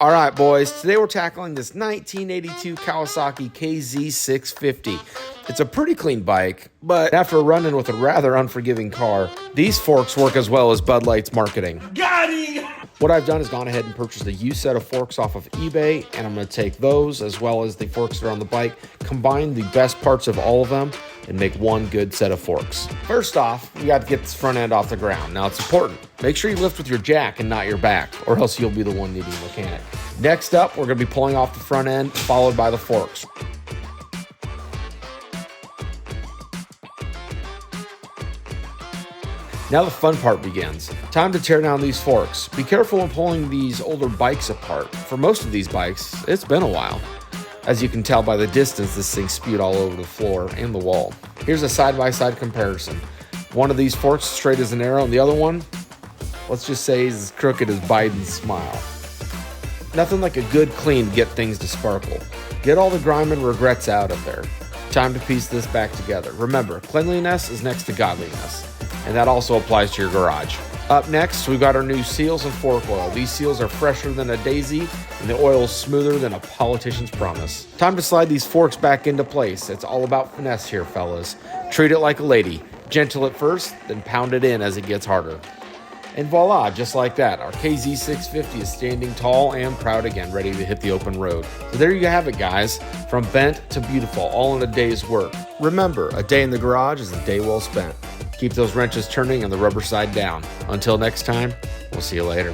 All right, boys, today we're tackling this 1982 Kawasaki KZ650. It's a pretty clean bike, but after running with a rather unforgiving car, these forks work as well as Bud Light's marketing. Got him! What I've done is gone ahead and purchased a used set of forks off of eBay, and I'm going to take those as well as the forks that are on the bike, combine the best parts of all of them, and make one good set of forks. First off, you got to get this front end off the ground. Now, it's important. Make sure you lift with your jack and not your back, or else you'll be the one needing a mechanic. Next up, we're going to be pulling off the front end, followed by the forks. Now the fun part begins. Time to tear down these forks. Be careful when pulling these older bikes apart. For most of these bikes, it's been a while. As you can tell by the distance, this thing spewed all over the floor and the wall. Here's a side-by-side comparison. One of these forks is straight as an arrow, and the other one, let's just say, is as crooked as Biden's smile. Nothing like a good clean to get things to sparkle. Get all the grime and regrets out of there. Time to piece this back together. Remember, cleanliness is next to godliness. And that also applies to your garage. Up next, we've got our new seals and fork oil. These seals are fresher than a daisy, and the oil is smoother than a politician's promise. Time to slide these forks back into place. It's all about finesse here, fellas. Treat it like a lady. Gentle at first, then pound it in as it gets harder. And voila, just like that, our KZ650 is standing tall and proud again, ready to hit the open road. So there you have it, guys. From bent to beautiful, all in a day's work. Remember, a day in the garage is a day well spent. Keep those wrenches turning and the rubber side down. Until next time, we'll see you later.